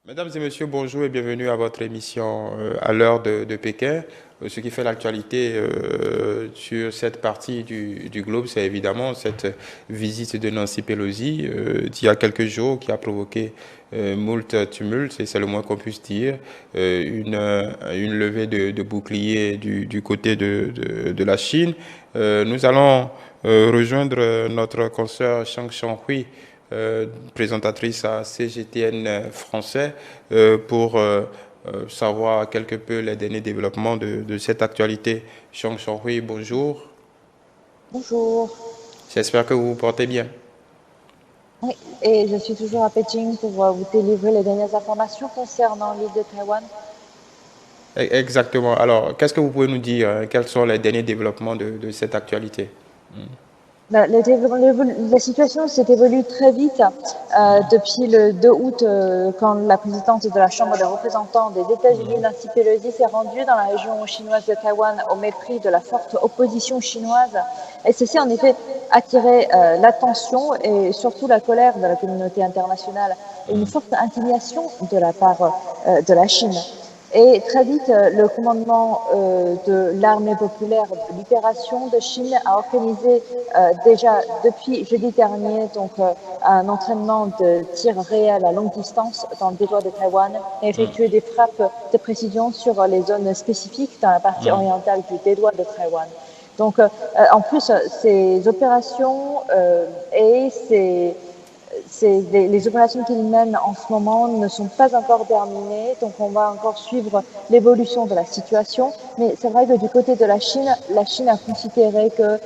Mesdames et messieurs, bonjour et bienvenue à votre émission à l'heure de Pékin. Ce qui fait l'actualité sur cette partie du globe, c'est évidemment cette visite de Nancy Pelosi d'il y a quelques jours qui a provoqué moult tumultes, et c'est le moins qu'on puisse dire. Une levée de boucliers du côté de la Chine. Nous allons rejoindre notre consoeur Shang Shanghui, présentatrice à CGTN français, pour savoir quelque peu les derniers développements de cette actualité. Shang Shanghui, bonjour. Bonjour. J'espère que vous vous portez bien. Oui, et je suis toujours à Pékin pour vous délivrer les dernières informations concernant l'île de Taïwan. Exactement. Alors, qu'est-ce que vous pouvez nous dire, hein? Quels sont les derniers développements de cette actualité? La situation s'est évoluée très vite depuis le 2 août, quand la présidente de la Chambre des représentants des États-Unis, Nancy Pelosi, s'est rendue dans la région chinoise de Taïwan au mépris de la forte opposition chinoise. Et ceci, en effet, attirait l'attention et surtout la colère de la communauté internationale et une forte indignation de la part de la Chine. Et très vite, le commandement de l'armée populaire de libération de Chine a organisé déjà depuis jeudi dernier un entraînement de tir réel à longue distance dans le détroit de Taïwan et effectué des frappes de précision sur les zones spécifiques dans la partie orientale du détroit de Taïwan. Donc, en plus, ces opérations et les opérations qu'ils mènent en ce moment ne sont pas encore terminées, donc on va encore suivre l'évolution de la situation. Mais c'est vrai que du côté de la Chine a considéré que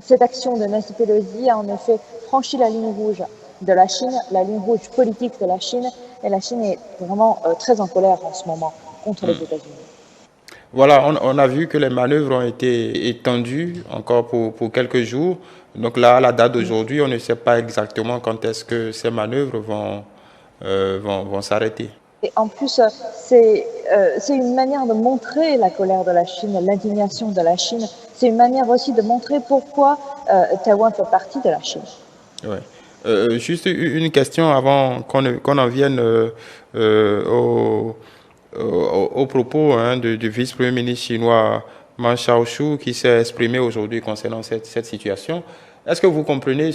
cette action de Nancy Pelosi a en effet franchi la ligne rouge de la Chine, la ligne rouge politique de la Chine, et la Chine est vraiment très en colère en ce moment contre les États-Unis. Voilà, on a vu que les manœuvres ont été étendues encore pour quelques jours. Donc là, à la date d'aujourd'hui, on ne sait pas exactement quand est-ce que ces manœuvres vont s'arrêter. Et en plus, c'est une manière de montrer la colère de la Chine, l'indignation de la Chine. C'est une manière aussi de montrer pourquoi Taïwan fait partie de la Chine. Ouais. Juste une question avant qu'on en vienne au propos, hein, du vice-premier ministre chinois Man Xiaoshu, qui s'est exprimé aujourd'hui concernant cette situation. Est-ce que vous comprenez,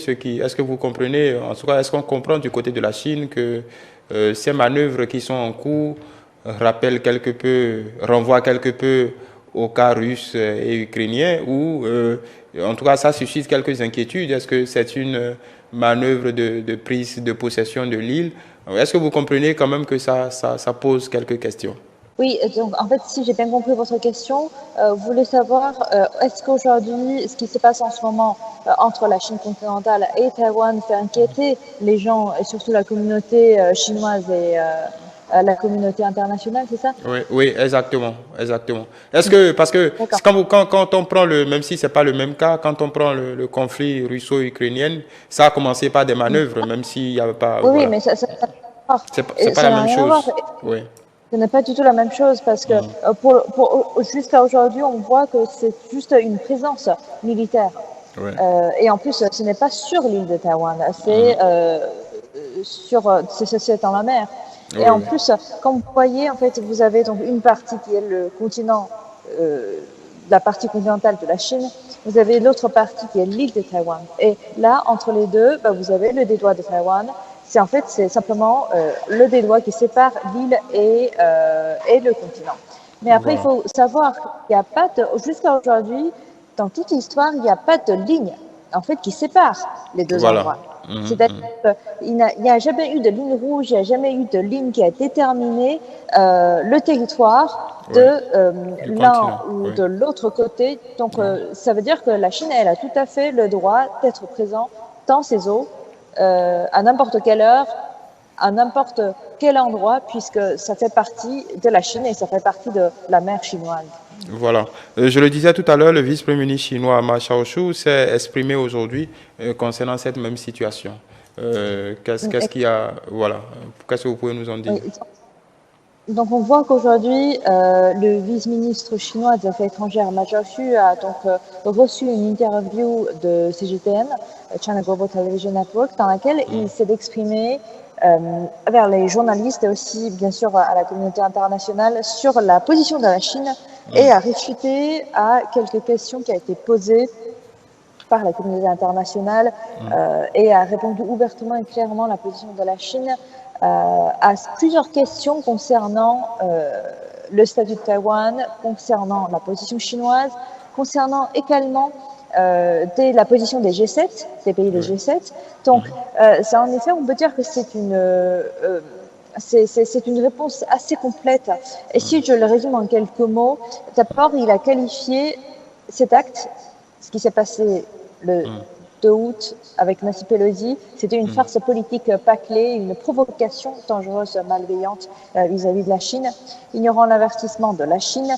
en tout cas, est-ce qu'on comprend du côté de la Chine que ces manœuvres qui sont en cours renvoient quelque peu au cas russe et ukrainien, ou en tout cas ça suscite quelques inquiétudes? Est-ce que c'est une manœuvre de prise de possession de l'île? Est-ce que vous comprenez quand même que ça pose quelques questions? Oui, donc en fait, si j'ai bien compris votre question, vous voulez savoir est-ce qu'aujourd'hui, ce qui se passe en ce moment entre la Chine continentale et Taïwan fait inquiéter les gens et surtout la communauté chinoise et la communauté internationale, c'est ça? Oui, oui, exactement, exactement. Est-ce que, parce que D'accord. quand on prend même si c'est pas le même cas, quand on prend le conflit russo-ukrainien, ça a commencé par des manœuvres, même s'il n'y avait pas, Oui, oui, voilà. mais ça n'a rien à voir. C'est pas Ça la n'a même rien à voir. chose. Oui. Ce n'est pas du tout la même chose parce que jusqu'à aujourd'hui, on voit que c'est juste une présence militaire. Oui. Et en plus, ce n'est pas sur l'île de Taïwan, c'est dans la mer. Oui, Et en oui. plus, comme vous voyez, en fait, vous avez donc une partie qui est le continent, la partie continentale de la Chine. Vous avez l'autre partie qui est l'île de Taïwan. Et là, entre les deux, vous avez le détroit de Taïwan. C'est simplement le détroit qui sépare l'île et le continent. Mais après, il Voilà. faut savoir qu'il n'y a pas jusqu'à aujourd'hui, dans toute l'histoire, il n'y a pas de ligne en fait qui sépare les deux Voilà. endroits. C'est-à-dire qu'il n'y a jamais eu de ligne rouge, il n'y a jamais eu de ligne qui a déterminé le territoire Oui. de Du l'un continent. ou Oui. de l'autre côté. Donc, ça veut dire que la Chine, elle a tout à fait le droit d'être présent dans ses eaux à n'importe quelle heure, à n'importe quel endroit, puisque ça fait partie de la Chine et ça fait partie de la mer chinoise. Voilà. Je le disais tout à l'heure, le vice-premier ministre chinois Ma Xiaoshu s'est exprimé aujourd'hui concernant cette même situation. Qu'est-ce qu'il y a, voilà. Qu'est-ce que vous pouvez nous en dire? Oui. Donc on voit qu'aujourd'hui, le vice-ministre chinois des Affaires étrangères, Ma Jiaxu, a donc reçu une interview de CGTN, China Global Television Network, dans laquelle il s'est exprimé vers les journalistes et aussi, bien sûr, à la communauté internationale sur la position de la Chine et a réfuté à quelques questions qui ont été posées par la communauté internationale et a répondu ouvertement et clairement la position de la Chine à plusieurs questions concernant le statut de Taïwan, concernant la position chinoise, concernant également la position des G7, des pays des G7. Donc, ça, en effet, on peut dire que c'est une réponse assez complète. Et si je le résume en quelques mots, d'abord, il a qualifié cet acte, ce qui s'est passé le 2 août avec Nancy Pelosi, c'était une farce politique bâclée, une provocation dangereuse, malveillante vis-à-vis de la Chine. Ignorant l'avertissement de la Chine,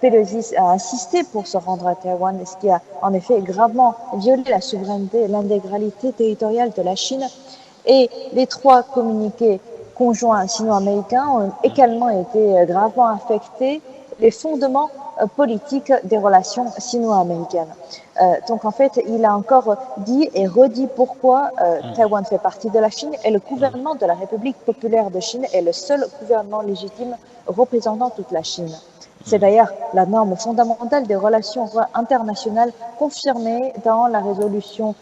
Pelosi a insisté pour se rendre à Taïwan, ce qui a en effet gravement violé la souveraineté et l'intégralité territoriale de la Chine. Et les 3 communiqués conjoints sino-américains ont également été gravement affectés les fondements politiques des relations sino-américaines. Donc en fait, il a encore dit et redit pourquoi Taïwan fait partie de la Chine et le gouvernement de la République populaire de Chine est le seul gouvernement légitime représentant toute la Chine. C'est d'ailleurs la norme fondamentale des relations internationales confirmée dans la résolution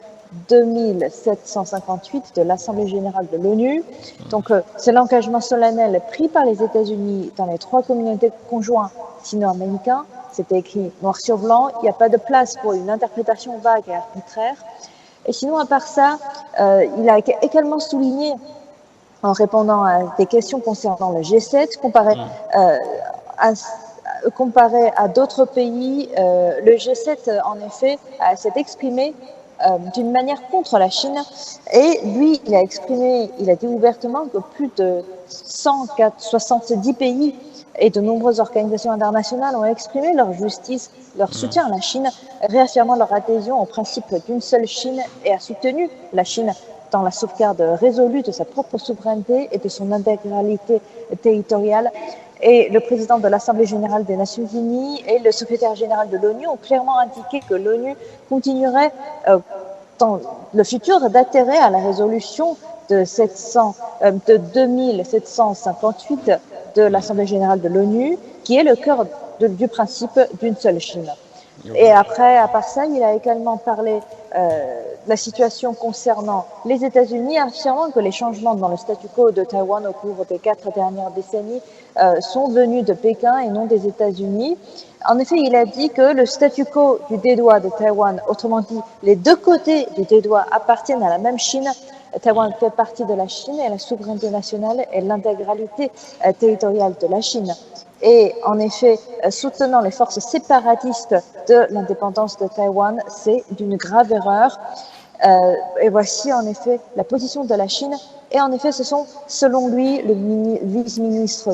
2758 de l'Assemblée générale de l'ONU. Donc, c'est l'engagement solennel pris par les États-Unis dans les 3 communautés conjoints sino-américains. C'était écrit noir sur blanc. Il n'y a pas de place pour une interprétation vague et arbitraire. Et sinon, à part ça, il a également souligné, en répondant à des questions concernant le G7, comparé à d'autres pays, le G7, en effet, s'est exprimé d'une manière contre la Chine. Et lui, il a dit ouvertement que plus de 170 pays et de nombreuses organisations internationales ont exprimé leur justice, leur soutien à la Chine, réaffirmant leur adhésion au principe d'une seule Chine et a soutenu la Chine dans la sauvegarde résolue de sa propre souveraineté et de son intégralité territoriale. Et le président de l'Assemblée générale des Nations unies et le secrétaire général de l'ONU ont clairement indiqué que l'ONU continuerait dans le futur d'adhérer à la résolution de 2758 de l'Assemblée générale de l'ONU, qui est le cœur du principe d'une seule Chine. Et après, à part ça, il a également parlé de la situation concernant les États-Unis, affirmant que les changements dans le statu quo de Taïwan au cours des 4 dernières décennies sont venus de Pékin et non des États-Unis. En effet, il a dit que le statu quo du dédouan de Taïwan, autrement dit, les 2 côtés du dédouan appartiennent à la même Chine. Taïwan fait partie de la Chine et la souveraineté nationale et l'intégralité territoriale de la Chine. Et en effet, soutenant les forces séparatistes de l'indépendance de Taïwan, c'est d'une grave erreur. Et voici en effet la position de la Chine. Et en effet, ce sont, selon lui, le vice-ministre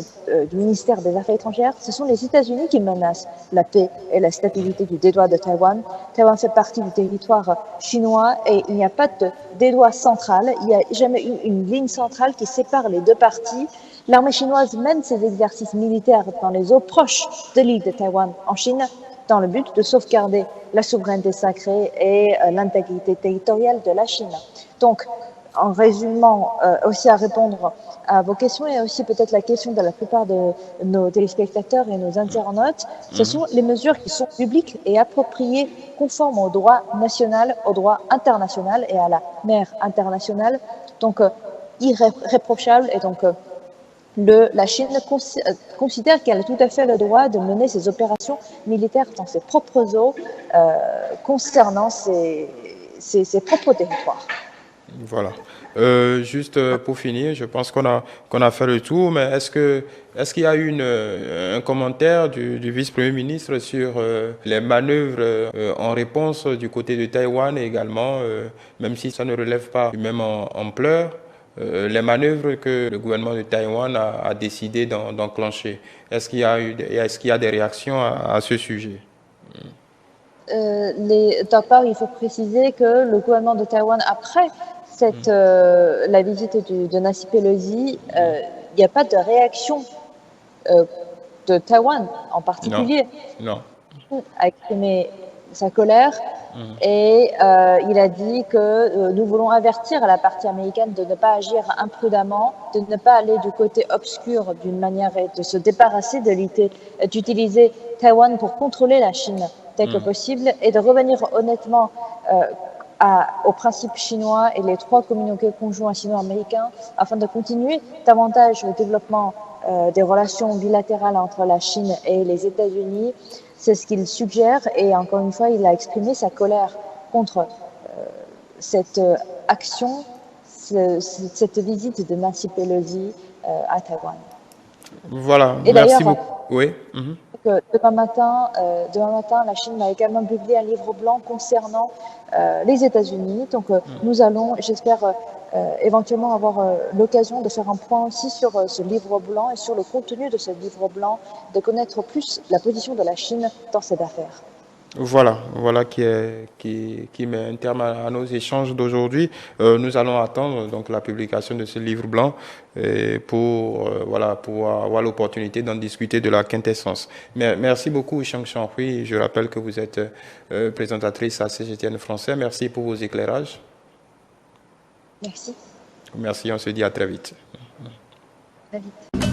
du ministère des Affaires étrangères, ce sont les États-Unis qui menacent la paix et la stabilité du dédouan de Taïwan. Taïwan fait partie du territoire chinois et il n'y a pas de dédouan central. Il n'y a jamais eu une ligne centrale qui sépare les 2 parties. L'armée chinoise mène ses exercices militaires dans les eaux proches de l'île de Taïwan en Chine dans le but de sauvegarder la souveraineté sacrée et l'intégrité territoriale de la Chine. Donc, en résumant, aussi à répondre à vos questions et aussi peut-être la question de la plupart de nos téléspectateurs et nos internautes, ce sont les mesures qui sont publiques et appropriées conformes au droit national, au droit international et à la mer internationale, donc irréprochables et donc la Chine considère qu'elle a tout à fait le droit de mener ses opérations militaires dans ses propres eaux concernant ses propres territoires. Voilà. Juste pour finir, je pense qu'on a fait le tour, mais est-ce qu'il y a eu un commentaire du vice-premier ministre sur les manœuvres en réponse du côté de Taïwan et également, même si ça ne relève pas du même ampleur, les manœuvres que le gouvernement de Taïwan a décidé d'enclencher? Est-ce qu'il y a des réactions à ce sujet? D'abord, il faut préciser que le gouvernement de Taïwan, après la visite de Nancy Pelosi, il n'y a pas de réaction de Taïwan en particulier. Non. A exprimé sa colère Et il a dit que nous voulons avertir la partie américaine de ne pas agir imprudemment, de ne pas aller du côté obscur d'une manière et de se débarrasser d'utiliser Taïwan pour contrôler la Chine dès que possible et de revenir honnêtement aux principes chinois et les 3 communautés conjoints sino-américains afin de continuer davantage le développement des relations bilatérales entre la Chine et les États-Unis. C'est ce qu'il suggère et encore une fois, il a exprimé sa colère contre cette action, cette visite de Nancy Pelosi à Taïwan. Voilà, et merci beaucoup. Oui. Demain matin, la Chine va également publier un livre blanc concernant les États-Unis. Donc, nous allons, j'espère, éventuellement avoir l'occasion de faire un point aussi sur ce livre blanc et sur le contenu de ce livre blanc, de connaître plus la position de la Chine dans cette affaire. Voilà qui met un terme à nos échanges d'aujourd'hui. Nous allons attendre donc la publication de ce livre blanc pour avoir l'opportunité d'en discuter de la quintessence. Merci beaucoup, Chang Champui. Je rappelle que vous êtes présentatrice à CGTN français. Merci pour vos éclairages. Merci. Merci, on se dit à très vite. Très vite.